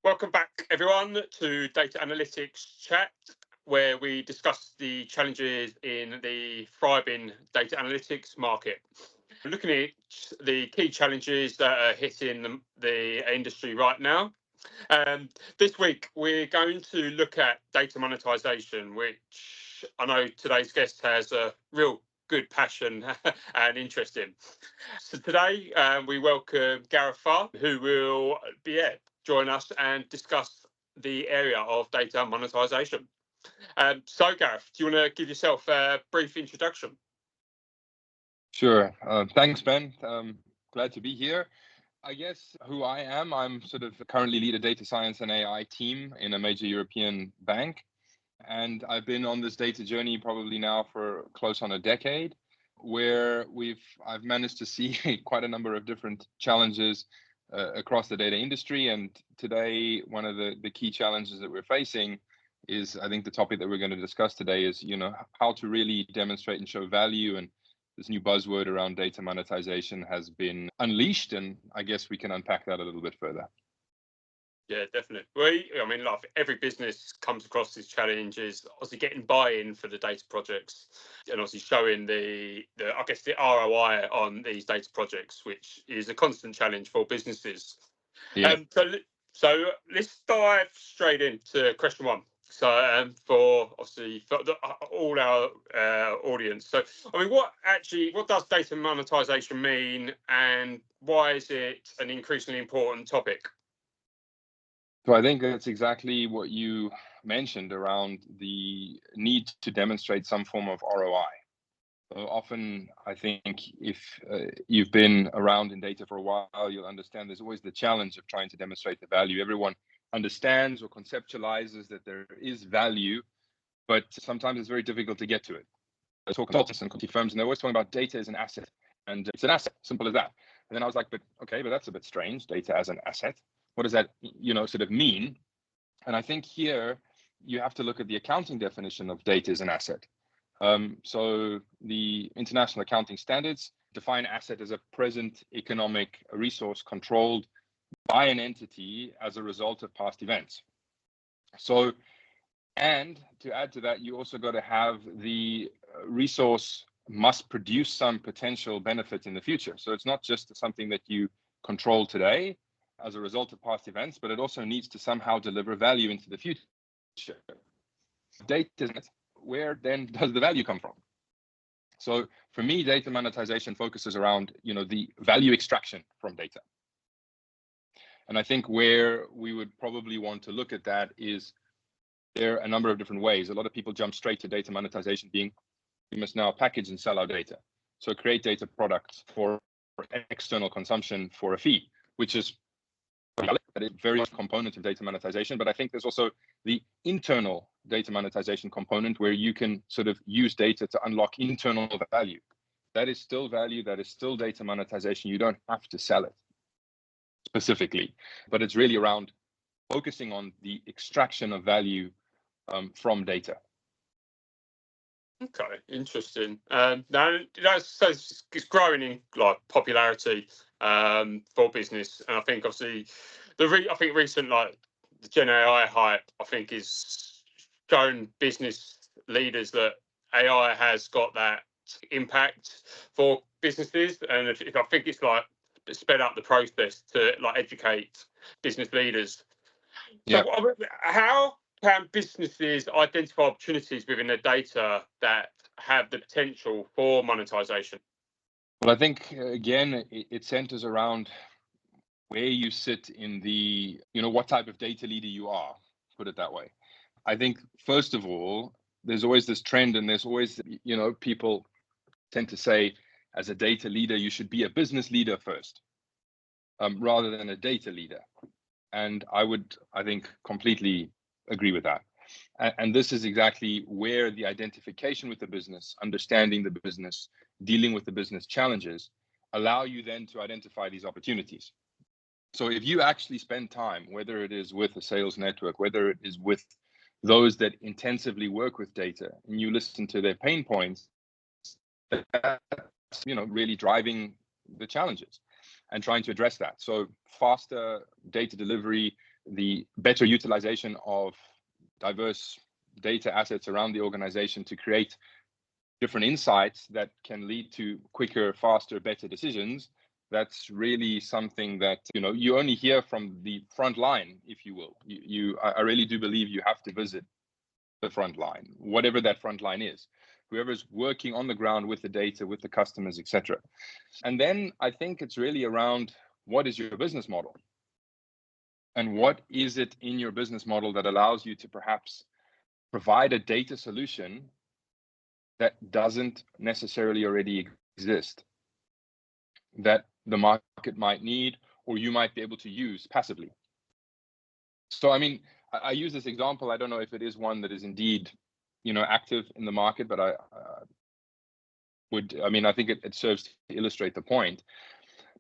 Welcome back, everyone, to Data Analytics Chat, where we discuss the challenges in the thriving data analytics market. We're looking at the key challenges that are hitting the industry right now. This week, we're going to look at data monetization, which I know today's guest has a real good passion and interest in. So today, we welcome Gareth Farr, who will join us and discuss the area of data monetization. So, Gareth, do you want to give yourself a brief introduction? Sure. Thanks, Ben. Glad to be here. I guess who I am, I'm sort of currently lead a data science and AI team in a major European bank. And I've been on this data journey probably now for close on a decade, where I've managed to see quite a number of different challenges across the data industry. And today, one of the key challenges that we're facing is, I think the topic that we're going to discuss today is, how to really demonstrate and show value. And this new buzzword around data monetization has been unleashed, and I guess we can unpack that a little bit further. Yeah, definitely. Every business comes across these challenges, obviously getting buy-in for the data projects and obviously showing the ROI on these data projects, which is a constant challenge for businesses. Yeah. So let's dive straight into question one. So for all our audience. So, what does data monetization mean, and why is it an increasingly important topic? So I think that's exactly what you mentioned around the need to demonstrate some form of ROI. So often, I think if you've been around in data for a while, you'll understand there's always the challenge of trying to demonstrate the value. Everyone understands or conceptualizes that there is value, but sometimes it's very difficult to get to it. I talk to consultants and consulting firms, and they're always talking about data as an asset, and it's an asset, simple as that. And then I was like, but that's a bit strange, data as an asset. What does that, sort of mean? And I think here you have to look at the accounting definition of data as an asset. So the international accounting standards define asset as a present economic resource controlled by an entity as a result of past events. So, and to add to that, you also got to have the resource must produce some potential benefit in the future. So it's not just something that you control today as a result of past events, but it also needs to somehow deliver value into the future. Data, where then does the value come from? So for me, data monetization focuses around, the value extraction from data. And I think where we would probably want to look at that is there are a number of different ways. A lot of people jump straight to data monetization being, we must now package and sell our data. So create data products for external consumption for a fee, which is a very component of data monetization. But I think there's also the internal data monetization component where you can sort of use data to unlock internal value. That is still value, that is still data monetization. You don't have to sell it specifically, but it's really around focusing on the extraction of value from data. Okay, interesting. Now it's growing in popularity for business, and I think obviously recent the Gen AI hype is showing business leaders that AI has got that impact for businesses, and I think it's sped up the process to educate business leaders. Yeah. So how can businesses identify opportunities within their data that have the potential for monetization? Well, I think, again, it centers around where you sit in the, what type of data leader you are, put it that way. I think, first of all, there's always this trend, and there's always, people tend to say, as a data leader, you should be a business leader first, rather than a data leader. And I think, completely agree with that. And this is exactly where the identification with the business, understanding the business, dealing with the business challenges, allow you then to identify these opportunities. So if you actually spend time, whether it is with a sales network, whether it is with those that intensively work with data, and you listen to their pain points, that's, really driving the challenges and trying to address that. So faster data delivery, the better utilization of diverse data assets around the organization to create different insights that can lead to quicker, faster, better decisions. That's really something that you only hear from the front line, if you will. I really do believe you have to visit the front line, whatever that front line is, whoever's working on the ground with the data, with the customers, etc. And then I think it's really around, what is your business model? And what is it in your business model that allows you to perhaps provide a data solution that doesn't necessarily already exist, that the market might need, or you might be able to use passively. So, I mean, I use this example. I don't know if it is one that is indeed, active in the market, but I think it serves to illustrate the point.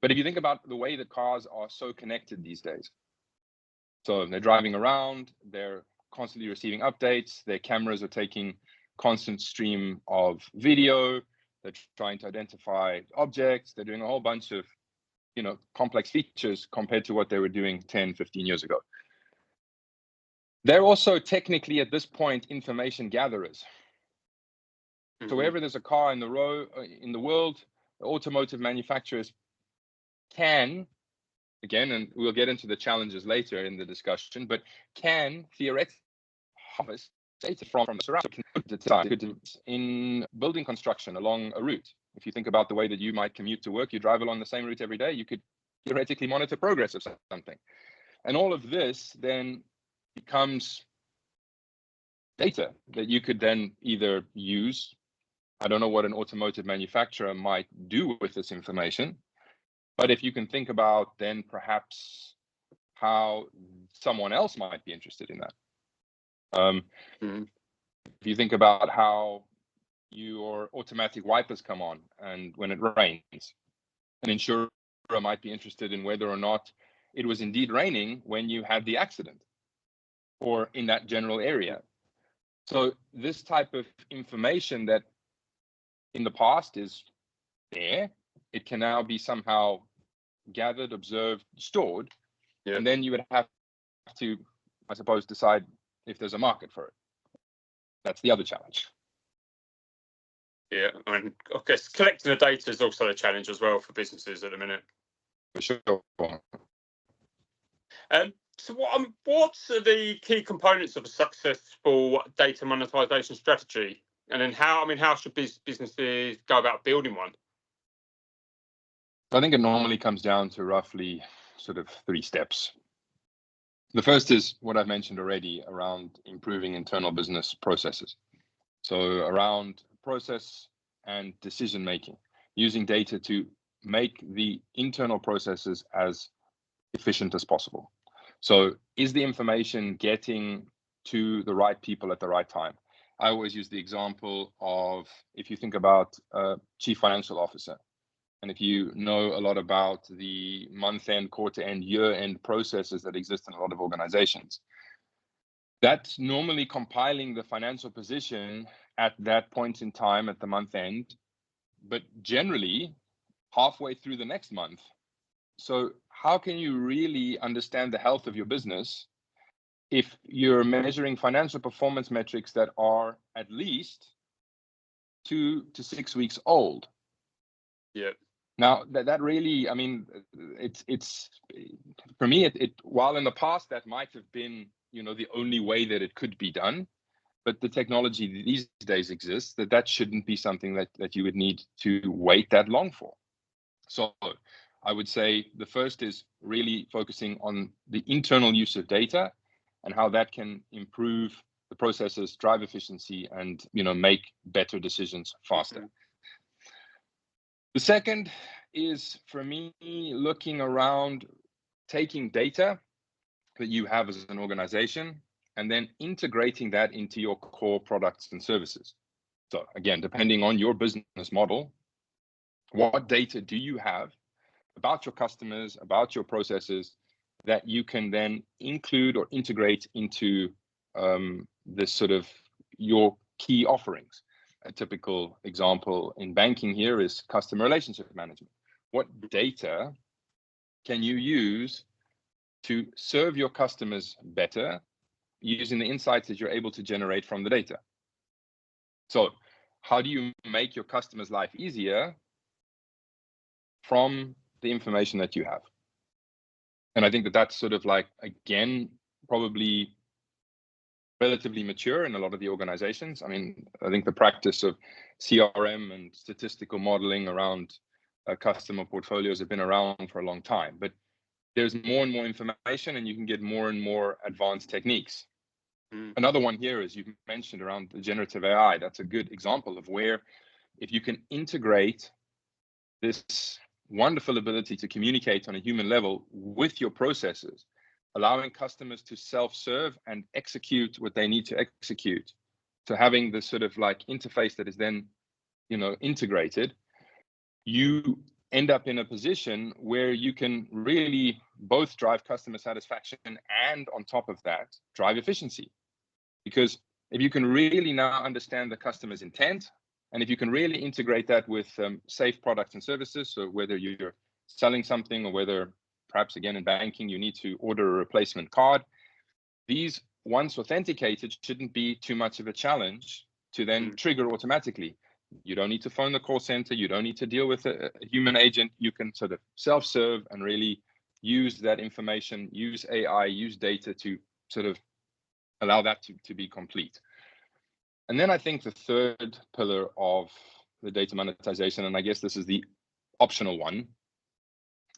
But if you think about the way that cars are so connected these days, so they're driving around, they're constantly receiving updates, their cameras are taking constant stream of video, they're trying to identify objects, they're doing a whole bunch of, complex features compared to what they were doing 10, 15 years ago. They're also technically at this point information gatherers. Mm-hmm. So wherever there's a car in the world, the automotive manufacturers can, again, and we'll get into the challenges later in the discussion, but can theoretically harvest data from the surroundings in building construction along a route. If you think about the way that you might commute to work, you drive along the same route every day, you could theoretically monitor progress of something. And all of this then becomes data that you could then either use. I don't know what an automotive manufacturer might do with this information, but if you can think about then perhaps how someone else might be interested in that. If you think about how your automatic wipers come on and when it rains, an insurer might be interested in whether or not it was indeed raining when you had the accident or in that general area. So this type of information that in the past is there, it can now be somehow gathered, observed, stored, and then you would have to, I suppose, decide if there's a market for it. That's the other challenge. Yeah, I guess collecting the data is also a challenge as well for businesses at the minute. For sure. So what are the key components of a successful data monetization strategy? And then how should businesses go about building one? I think it normally comes down to roughly sort of 3 steps. The first is what I've mentioned already around improving internal business processes. So around process and decision making, using data to make the internal processes as efficient as possible. So is the information getting to the right people at the right time? I always use the example of, if you think about a chief financial officer, and if you know a lot about the month-end, quarter-end, year-end processes that exist in a lot of organizations, that's normally compiling the financial position at that point in time at the month end, but generally halfway through the next month. So how can you really understand the health of your business if you're measuring financial performance metrics that are at least 2 to 6 weeks old? Yeah. Now that really, it's for me, it while in the past that might have been, the only way that it could be done, but the technology these days exists that shouldn't be something that you would need to wait that long for. So I would say the first is really focusing on the internal use of data and how that can improve the processes, drive efficiency, and make better decisions faster. Mm-hmm. The second is, for me, looking around, taking data that you have as an organization and then integrating that into your core products and services. So again, depending on your business model, what data do you have about your customers, about your processes that you can then include or integrate into this sort of your key offerings? A typical example in banking here is customer relationship management. What data can you use to serve your customers better using the insights that you're able to generate from the data. So how do you make your customers' life easier from the information that you have? And I think that that's sort of like, again, probably relatively mature in a lot of the organizations. I mean, I think the practice of CRM and statistical modeling around customer portfolios have been around for a long time, but there's more and more information and you can get more and more advanced techniques. Another one here, as you mentioned, around the generative AI. That's a good example of where if you can integrate this wonderful ability to communicate on a human level with your processes, allowing customers to self-serve and execute what they need to execute, to having this sort of like interface that is then, integrated, you end up in a position where you can really both drive customer satisfaction and on top of that, drive efficiency. Because if you can really now understand the customer's intent, and if you can really integrate that with safe products and services, so whether you're selling something or whether perhaps again in banking, you need to order a replacement card, these once authenticated shouldn't be too much of a challenge to then trigger automatically. You don't need to phone the call center. You don't need to deal with a human agent. You can sort of self-serve and really use that information, use AI, use data to sort of allow that to be complete. And then I think the third pillar of the data monetization, and I guess this is the optional one,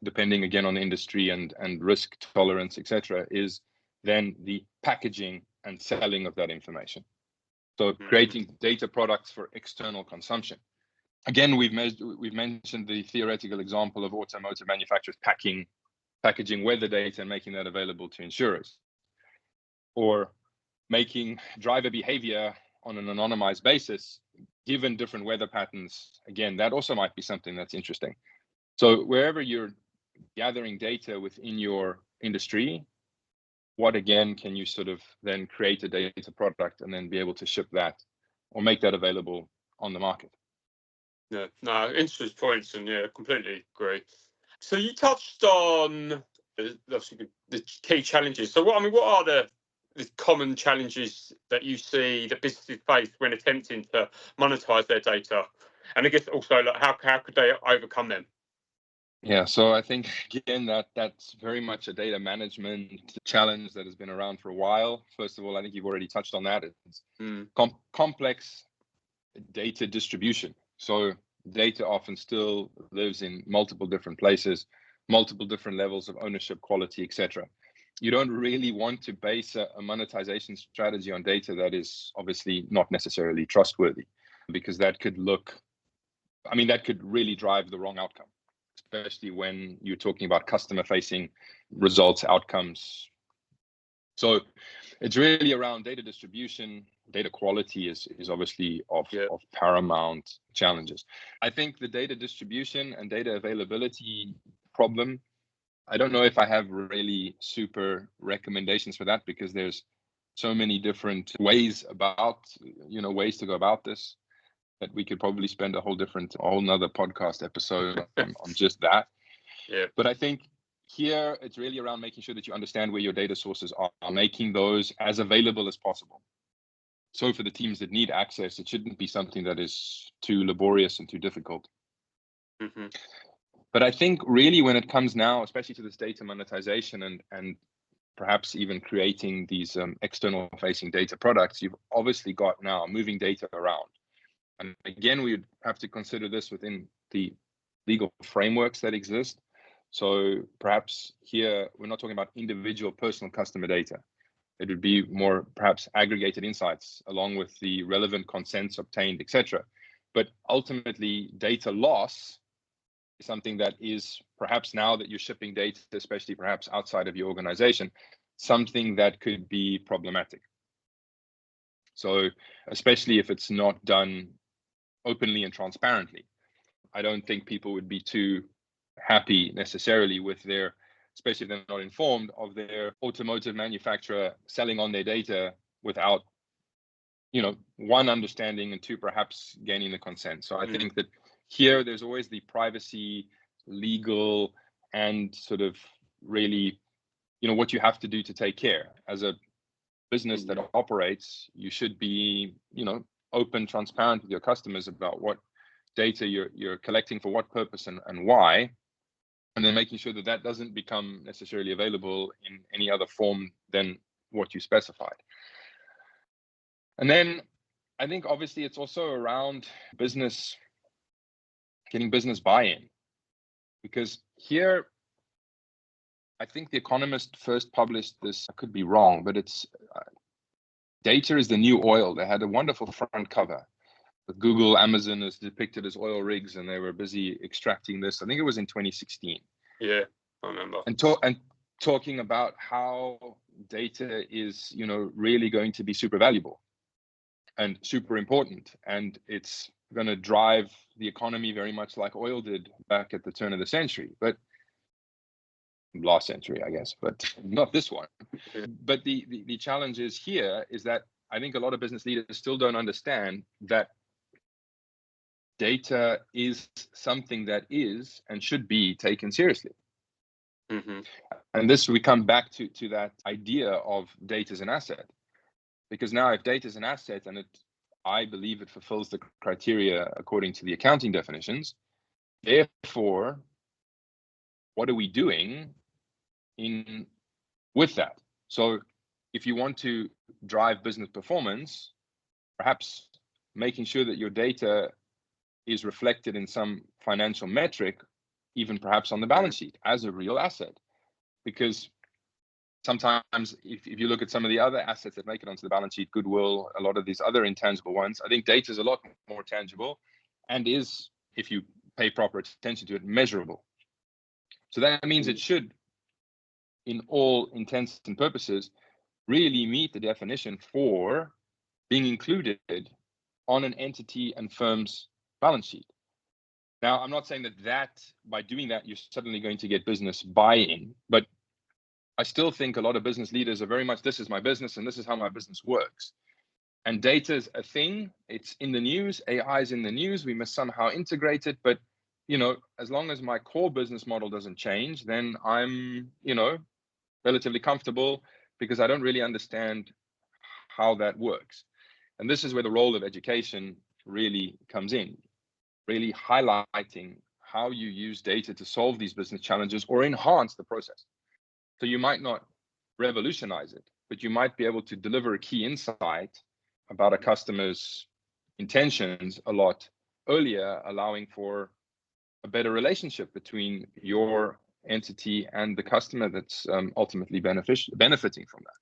depending again on the industry and risk tolerance, etc., is then the packaging and selling of that information. So creating data products for external consumption. Again, we've mentioned the theoretical example of automotive manufacturers packaging weather data and making that available to insurers, or making driver behavior on an anonymized basis, given different weather patterns. Again, that also might be something that's interesting. So wherever you're gathering data within your industry, what again can you sort of then create a data product and then be able to ship that or make that available on the market? Yeah, no, interesting points, and yeah, completely agree. So you touched on the key challenges. So what are the common challenges that you see that businesses face when attempting to monetize their data? And I guess also, like, how could they overcome them? Yeah, so I think again that's very much a data management challenge that has been around for a while. First of all, I think you've already touched on that. It's complex data distribution. So data often still lives in multiple different places, multiple different levels of ownership, quality, etc. You don't really want to base a monetization strategy on data that is obviously not necessarily trustworthy, because that could really drive the wrong outcome, especially when you're talking about customer facing results, outcomes. So it's really around data distribution. Data quality is obviously of paramount challenges. I think the data distribution and data availability problem, I don't know if I have really super recommendations for that, because there's so many different ways to go about this, that we could probably spend a whole nother podcast episode on just that. Yeah. But I think here it's really around making sure that you understand where your data sources are, making those as available as possible. So for the teams that need access, it shouldn't be something that is too laborious and too difficult. But I think really when it comes now, especially to this data monetization and perhaps even creating these external facing data products, you've obviously got now moving data around. And again, we would have to consider this within the legal frameworks that exist. So perhaps here, we're not talking about individual personal customer data. It would be more perhaps aggregated insights along with the relevant consents obtained, etc. But ultimately, data loss is something that is perhaps, now that you're shipping data, especially perhaps outside of your organization, something that could be problematic. So especially if it's not done openly and transparently, I don't think people would be too happy necessarily with their, especially if they're not informed, of their automotive manufacturer selling on their data without, one, understanding, and two, perhaps gaining the consent. So I think that here there's always the privacy, legal, and sort of really, what you have to do to take care. As a business that operates, you should be, open, transparent with your customers about what data you're collecting, for what purpose and why, and then making sure that doesn't become necessarily available in any other form than what you specified. And then I think obviously it's also around getting business buy-in, because here I think The Economist first published this, I could be wrong, but it's data is the new oil. They had a wonderful front cover with Google, Amazon is depicted as oil rigs, and they were busy extracting this. I think it was in 2016. Yeah, I remember. And talking about how data is, really going to be super valuable and super important, and it's going to drive the economy very much like oil did back at the turn of the century, but last century, I guess, but not this one. Yeah. But the challenge is here is that I think a lot of business leaders still don't understand that data is something that is and should be taken seriously. Mm-hmm. And this, we come back to that idea of data as an asset, because now if data is an asset, and I believe it fulfills the criteria according to the accounting definitions, therefore, what are we doing with that? So if you want to drive business performance, perhaps making sure that your data is reflected in some financial metric, even perhaps on the balance sheet as a real asset. Because sometimes if you look at some of the other assets that make it onto the balance sheet, goodwill, a lot of these other intangible ones, I think data is a lot more tangible and is, if you pay proper attention to it, measurable. So that means it should, in all intents and purposes, really meet the definition for being included on an entity and firm's balance sheet. Now, I'm not saying that by doing that, you're suddenly going to get business buy-in, but I still think a lot of business leaders are very much, this is my business and this is how my business works. And data is a thing, it's in the news, AI is in the news, we must somehow integrate it. But, as long as my core business model doesn't change, then I'm, relatively comfortable, because I don't really understand how that works. And this is where the role of education really comes in, really highlighting how you use data to solve these business challenges or enhance the process. So you might not revolutionize it, but you might be able to deliver a key insight about a customer's intentions a lot earlier, allowing for a better relationship between your entity and the customer that's ultimately benefiting from that.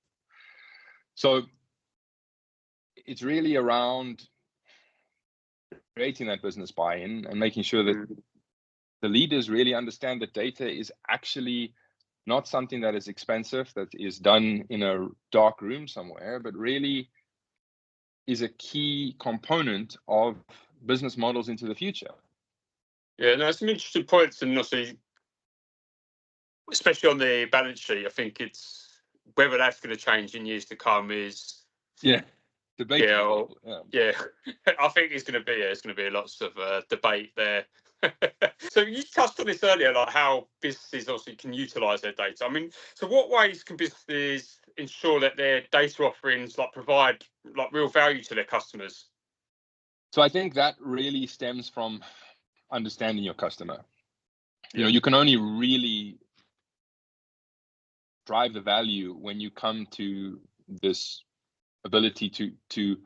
So it's really around creating that business buy-in and making sure that the leaders really understand that data is actually not something that is expensive, that is done in a dark room somewhere, but really is a key component of business models into the future. Yeah, no, it's some interesting points, and obviously, especially on the balance sheet, I think it's whether that's going to change in years to come is debatable. Yeah. I think it's going to be lots of debate there. So you touched on this earlier, like how businesses obviously can utilize their data. I mean, so what ways can businesses ensure that their data offerings provide real value to their customers? So I think that really stems from understanding your customer. You can only really drive the value when you come to this ability to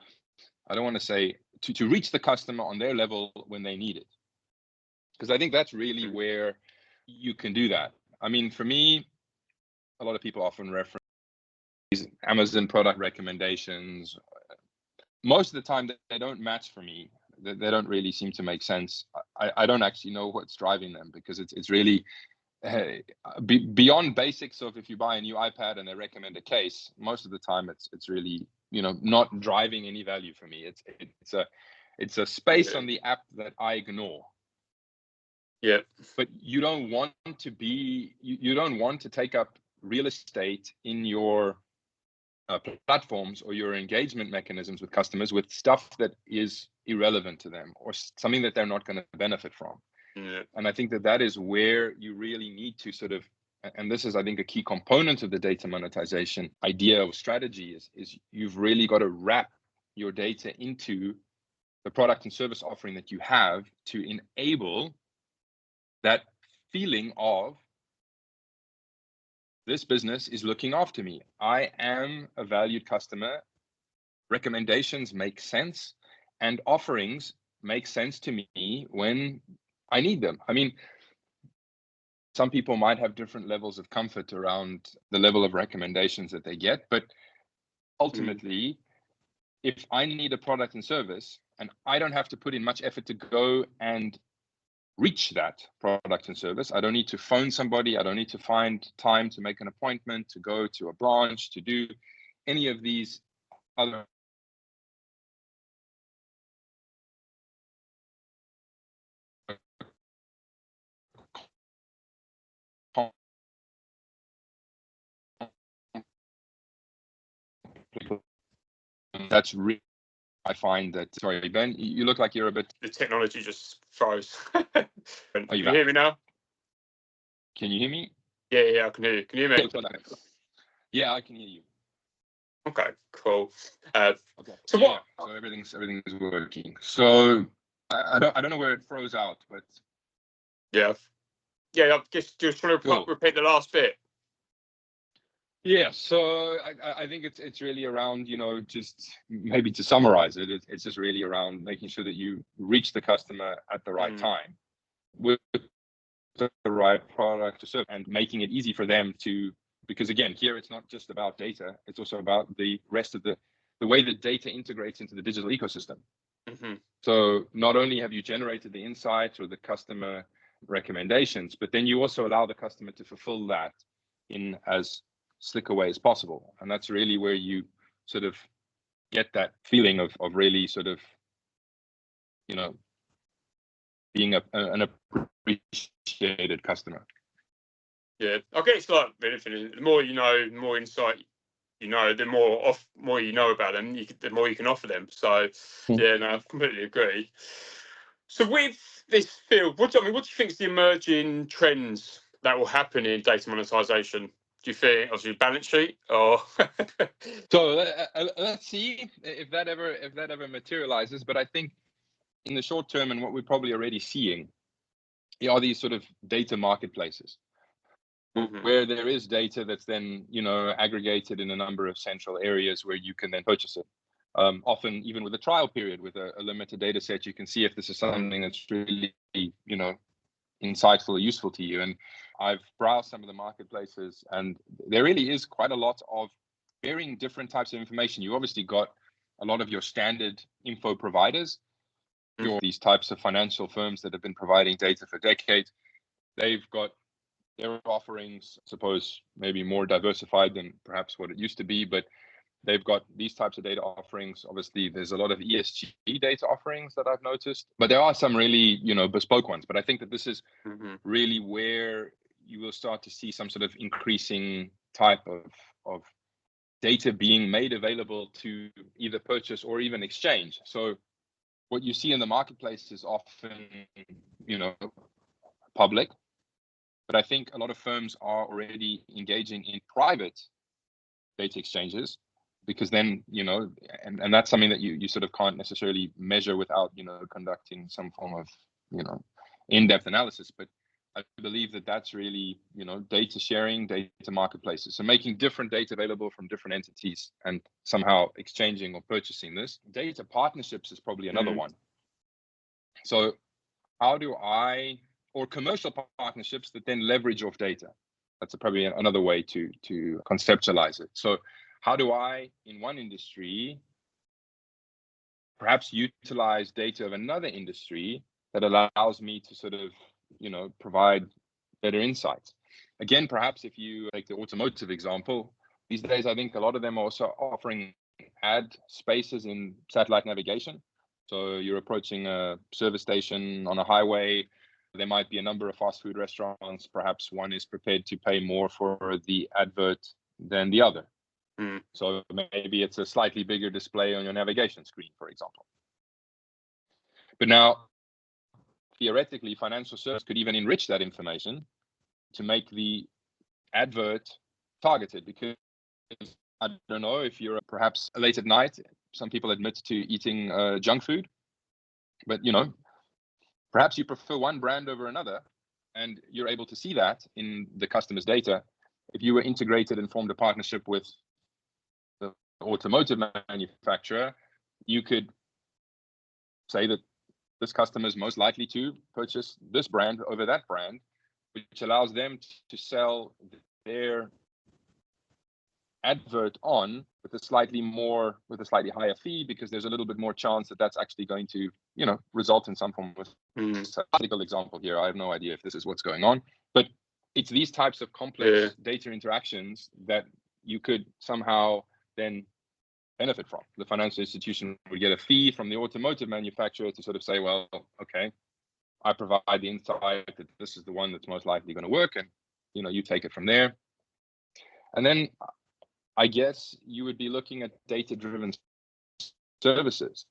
I don't want to say to reach the customer on their level when they need it. Because I think that's really where you can do that. I mean, for me, a lot of people often reference these Amazon product recommendations. Most of the time, they don't match for me. They don't really seem to make sense. I don't actually know what's driving them, because it's really beyond basics of if you buy a new iPad and they recommend a case. Most of the time, it's really not driving any value for me. It's a space on the app that I ignore. Yeah. But you don't want to take up real estate in your platforms or your engagement mechanisms with customers with stuff that is irrelevant to them or something that they're not going to benefit from. Yeah. And I think that is where you really need to sort of and this is, I think, a key component of the data monetization idea or strategy, is you've really got to wrap your data into the product and service offering that you have to enable that feeling of, this business is looking after me. I am a valued customer. Recommendations make sense, and offerings make sense to me when I need them. I mean, some people might have different levels of comfort around the level of recommendations that they get, but ultimately, if I need a product and service and I don't have to put in much effort to go and reach that product and service, I don't need to phone somebody, I don't need to find time to make an appointment, to go to a branch, to do any of these other that's really, I find that, sorry, Ben, you look like you're a bit... The technology just froze. Can you back? hear me now? Can you hear me? Yeah, I can hear you. Can you hear me? Yeah, I can hear you. Okay, cool. Okay. So yeah, what? So everything's working. So I don't know where it froze out, but Yeah, I guess just trying to repeat the last bit. Yeah, so I think it's really around, just maybe to summarize it, it's just really around making sure that you reach the customer at the right time with the right product to serve, and making it easy for them to, because again, here it's not just about data, it's also about the rest of the way that data integrates into the digital ecosystem. So not only have you generated the insights or the customer recommendations, but then you also allow the customer to fulfill that in as slick a way as possible. And that's really where you sort of get that feeling of really sort of, being an appreciated customer. Yeah, I guess it's like anything. The more you know, the more insight you know, the more you know about them, the more you can offer them. So, yeah, no, I completely agree. So, with this field, what do you think is the emerging trends that will happen in data monetization? Do you think, obviously, balance sheet or? So let's see if that ever materializes. But I think in the short term, and what we're probably already seeing, are these sort of data marketplaces, where there is data that's then aggregated in a number of central areas where you can then purchase it. Often even with a trial period, with a limited data set, you can see if this is something that's really insightful or useful to you. And I've browsed some of the marketplaces, and there really is quite a lot of varying different types of information. You obviously got a lot of your standard info providers, these types of financial firms that have been providing data for decades. They've got their offerings, I suppose, maybe more diversified than perhaps what it used to be, but they've got these types of data offerings. Obviously, there's a lot of ESG data offerings that I've noticed, but there are some really, bespoke ones. But I think that this is really where you will start to see some sort of increasing type of data being made available to either purchase or even exchange. So what you see in the marketplace is often, public, but I think a lot of firms are already engaging in private data exchanges, because then, and that's something that you sort of can't necessarily measure without, conducting some form of, in-depth analysis. But I believe that that's really, data sharing, data marketplaces. So making different data available from different entities and somehow exchanging or purchasing this. Data partnerships is probably another one. So how do or commercial partnerships that then leverage off data. That's probably another way to conceptualize it. So how do I, in one industry, perhaps utilize data of another industry that allows me to sort of, provide better insights? Again, perhaps if you take the automotive example, these days, I think a lot of them are also offering ad spaces in satellite navigation. So you're approaching a service station on a highway. There might be a number of fast food restaurants. Perhaps one is prepared to pay more for the advert than the other. So maybe it's a slightly bigger display on your navigation screen, for example. But now, theoretically, financial services could even enrich that information to make the advert targeted, because I don't know if you're perhaps late at night. Some people admit to eating junk food, but perhaps you prefer one brand over another, and you're able to see that in the customer's data. If you were integrated and formed a partnership with the automotive manufacturer, you could say that this customer is most likely to purchase this brand over that brand, which allows them to sell their advert on with a slightly higher fee, because there's a little bit more chance that that's actually going to result in some form of statistical example here. I have no idea if this is what's going on, but it's these types of complex data interactions that you could somehow then benefit from. The financial institution would get a fee from the automotive manufacturer to sort of say, well, okay, I provide the insight that this is the one that's most likely going to work, and you take it from there. And then I guess you would be looking at data-driven services.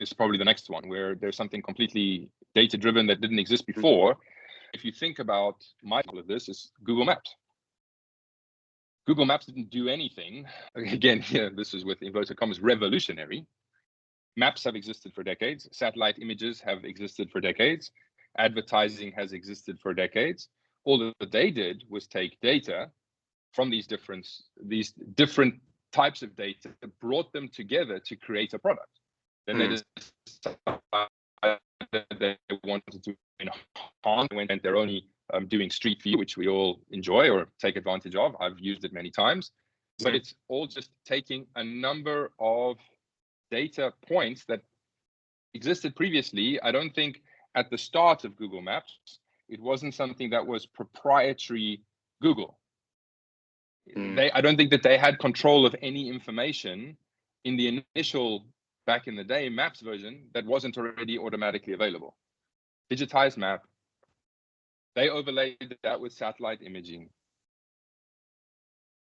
It's probably the next one, where there's something completely data-driven that didn't exist before. If you think about all of this, is Google Maps. Google Maps didn't do anything. Again, this is with inverted commas, revolutionary. Maps have existed for decades. Satellite images have existed for decades. Advertising has existed for decades. All that they did was take data from these different types of data, brought them together to create a product. Then they decided that they wanted to enhance, when they're only doing Street View, which we all enjoy or take advantage of. I've used it many times, but it's all just taking a number of data points that existed previously. I don't think at the start of Google Maps, it wasn't something that was proprietary Google. I don't think that they had control of any information in the initial, back in the day, Maps version that wasn't already automatically available. Digitized map. They overlaid that with satellite imaging.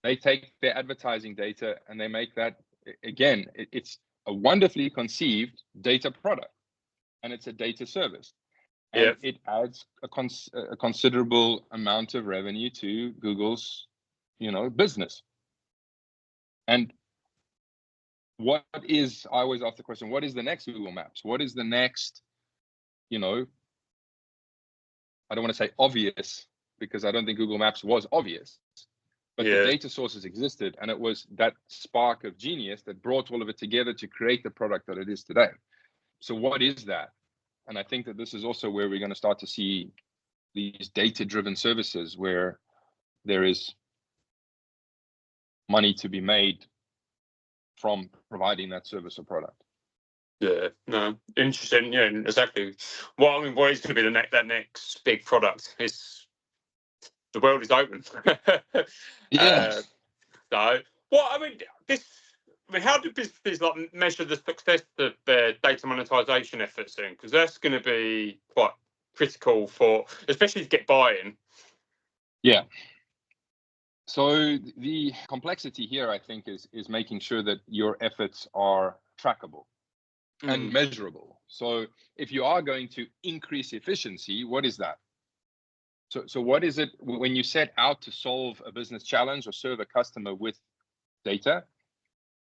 They take their advertising data and they make that, again, it's a wonderfully conceived data product, and it's a data service. And it adds a considerable amount of revenue to Google's business. And I always ask the question, what is the next Google Maps? What is the next, I don't want to say obvious, because I don't think Google Maps was obvious, but the data sources existed, and it was that spark of genius that brought all of it together to create the product that it is today. So what is that? And I think that this is also where we're going to start to see these data-driven services, where there is money to be made from providing that service or product. Yeah, no, interesting. Yeah, exactly. Well, I mean, what is going to be that next big product? The world is open. So, well, I mean, how do businesses measure the success of their data monetization efforts then? Because that's going to be quite critical especially to get buy-in. Yeah. So the complexity here, I think, is making sure that your efforts are trackable and measurable. So if you are going to increase efficiency, what is that? So what is it when you set out to solve a business challenge or serve a customer with data,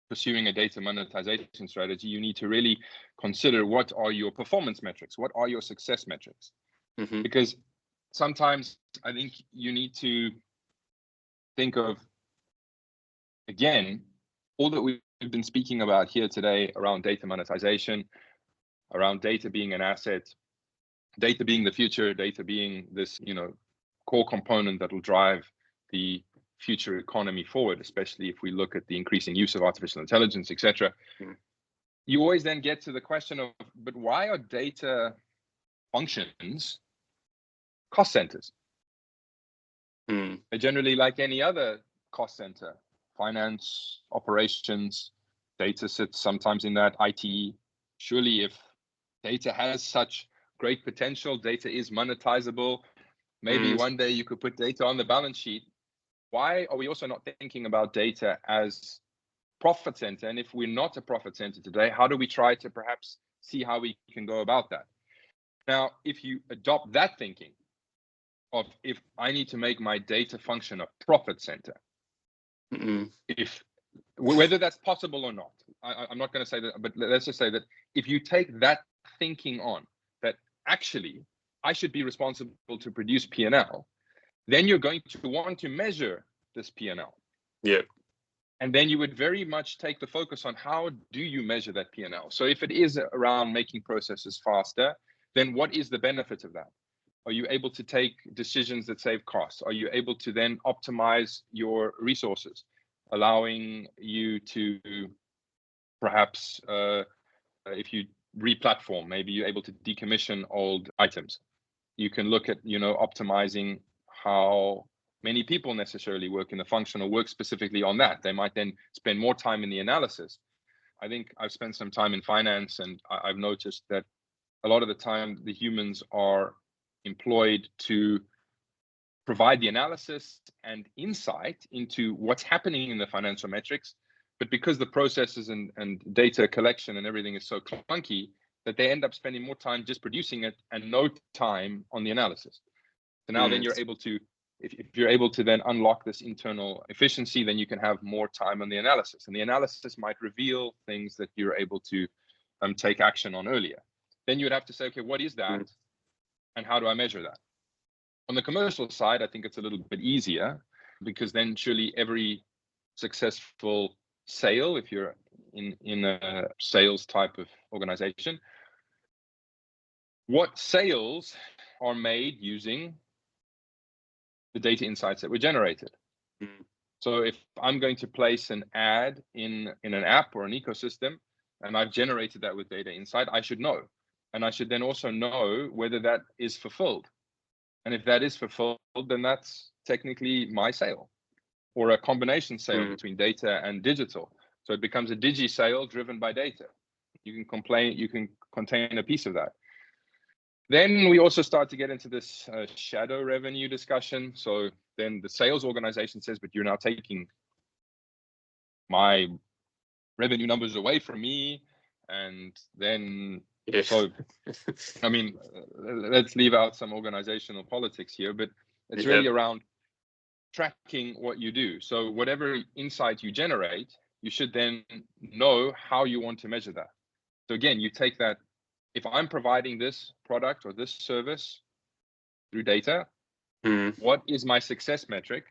pursuing a data monetization strategy? You need to really consider, what are your performance metrics? What are your success metrics? Because sometimes I think you need to think of, again, all that we've been speaking about here today around data monetization, around data being an asset, data being the future, data being this, core component that will drive the future economy forward, especially if we look at the increasing use of artificial intelligence, etc. You always then get to the question of, but why are data functions cost centers? They're generally like any other cost center, finance, operations, data sits sometimes in that, IT. Surely if data has such great potential, data is monetizable, maybe one day you could put data on the balance sheet. Why are we also not thinking about data as profit center? And if we're not a profit center today, how do we try to perhaps see how we can go about that? Now, if you adopt that thinking, of if I need to make my data function a profit center. If whether that's possible or not, I'm not going to say that, but let's just say that if you take that thinking on, that actually I should be responsible to produce P&L, then you're going to want to measure this P&L. Yeah. And then you would very much take the focus on how do you measure that P&L. So if it is around making processes faster, then what is the benefit of that? Are you able to take decisions that save costs? Are you able to then optimize your resources, allowing you to perhaps, if you re-platform, maybe you're able to decommission old items. You can look at, optimizing how many people necessarily work in the function or work specifically on that. They might then spend more time in the analysis. I think I've spent some time in finance, and I've noticed that a lot of the time the humans are employed to provide the analysis and insight into what's happening in the financial metrics. But because the processes and data collection and everything is so clunky, that they end up spending more time just producing it and no time on the analysis. So now then you're able to, if you're able to then unlock this internal efficiency, then you can have more time on the analysis. And the analysis might reveal things that you're able to take action on earlier. Then you would have to say, okay, what is that? And how do I measure that? On the commercial side, I think it's a little bit easier, because then surely every successful sale, if you're in a sales type of organization, what sales are made using the data insights that were generated. So if I'm going to place an ad in an app or an ecosystem, and I've generated that with data insight, I should know. And I should then also know whether that is fulfilled. And if that is fulfilled, then that's technically my sale, or a combination sale between data and digital. So it becomes a digi sale driven by data. You can contain a piece of that. Then we also start to get into this shadow revenue discussion. So then the sales organization says, but you're now taking my revenue numbers away from me. And then, so, I mean, let's leave out some organizational politics here, but it's really around tracking what you do. So whatever insight you generate, you should then know how you want to measure that. So again, you take that, if I'm providing this product or this service through data, what is my success metric?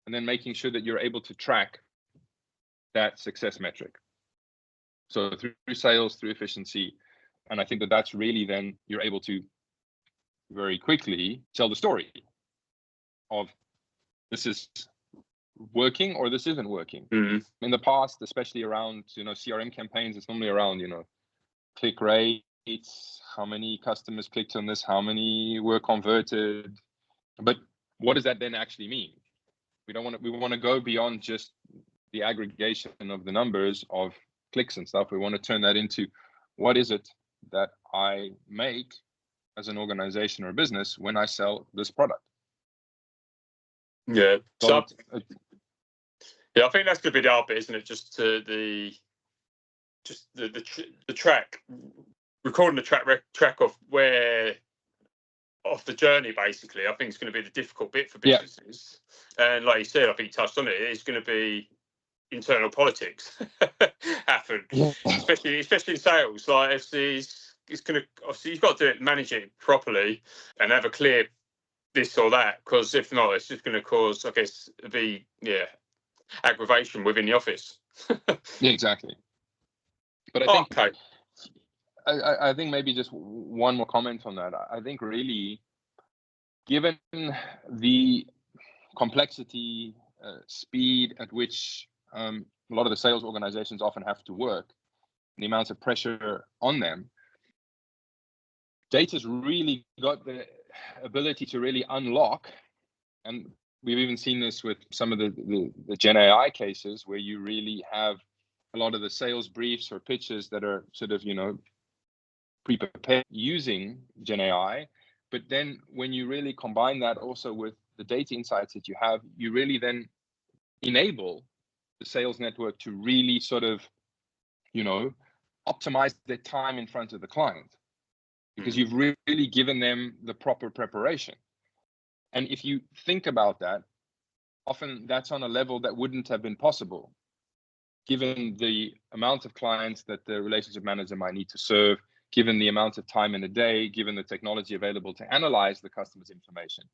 And then making sure that you're able to track that success metric. So through sales, through efficiency. And I think that that's really then you're able to very quickly tell the story of this is working or this isn't working. In the past, especially around, CRM campaigns, it's normally around, click rates, how many customers clicked on this, how many were converted. But what does that then actually mean? We want to go beyond just the aggregation of the numbers of clicks and stuff. We want to turn that into what is it that I make as an organization or a business when I sell this product. Yeah. So I think that's going to be the hard bit, isn't it? Just the track, recording the track of where of the journey. Basically, I think it's going to be the difficult bit for businesses. And like you said, I think you touched on it. It's going to be internal politics happen, especially in sales. Like it's going to, obviously you've got to do it, manage it properly, and have a clear this or that, because if not, it's just going to cause, I guess, aggravation within the office. Yeah, exactly. But I think maybe just one more comment on that. I think really, given the complexity, speed at which a lot of the sales organizations often have to work, and the amounts of pressure on them, data's really got the ability to really unlock, and we've even seen this with some of the Gen AI cases, where you really have a lot of the sales briefs or pitches that are sort of, pre-prepared using Gen AI. But then when you really combine that also with the data insights that you have, you really then enable the sales network to really sort of, optimize their time in front of the client, because you've really given them the proper preparation. And if you think about that, often that's on a level that wouldn't have been possible given the amount of clients that the relationship manager might need to serve, given the amount of time in a day, given the technology available to analyze the customer's information.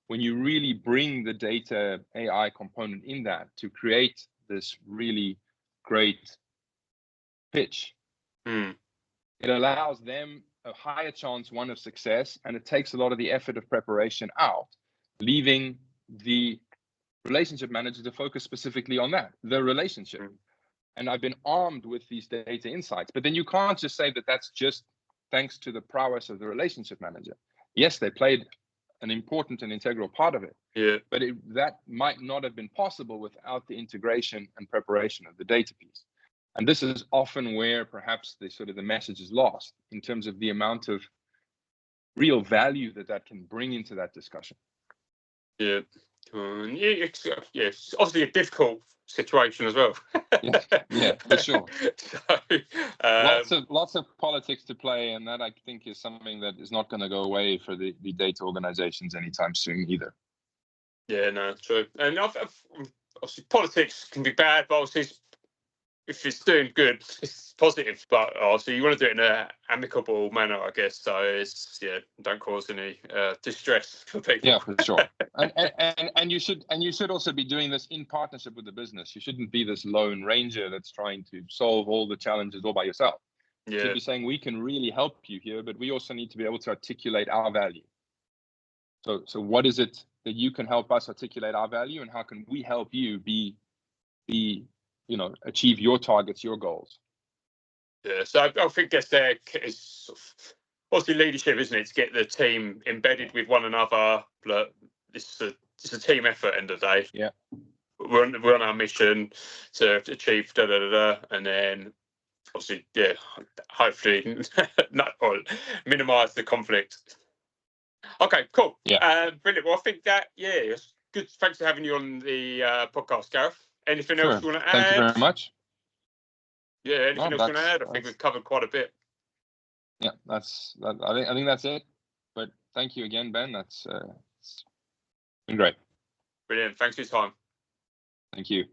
When you really bring the data AI component in that to create this really great pitch, it allows them a higher chance, one, of success, and it takes a lot of the effort of preparation out, leaving the relationship manager to focus specifically on that, the relationship. And I've been armed with these data insights, but then you can't just say that that's just thanks to the prowess of the relationship manager. Yes, they played an important and integral part of it, but that might not have been possible without the integration and preparation of the data piece. And this is often where perhaps the message is lost in terms of the amount of real value that can bring into that discussion. Yeah, it's obviously a difficult situation as well. yeah, for sure. So, lots of politics to play, and that I think is something that is not going to go away for the data organizations anytime soon either. Yeah, no, true. And obviously politics can be bad, but obviously if it's doing good, it's positive. But obviously you want to do it in an amicable manner, I guess. So it's don't cause any distress for people. Yeah, for sure. and you should also be doing this in partnership with the business. You shouldn't be this lone ranger that's trying to solve all the challenges all by yourself. You should be saying, we can really help you here, but we also need to be able to articulate our value. So what is it that you can help us articulate our value, and how can we help you achieve your targets, your goals? Yeah, so I think that's there is obviously leadership, isn't it? To get the team embedded with one another. Look, it's a team effort end of the day. Yeah, we're on our mission to achieve and then obviously hopefully minimize the conflict. Okay, cool. Yeah, brilliant. Well, I think that it's good. Thanks for having you on the podcast, Gareth. Anything else you want to add? Thank you very much. Yeah, anything else you want to add? I think we've covered quite a bit. Yeah, I think that's it. But thank you again, Ben. It's been great. Brilliant. Thanks for your time. Thank you.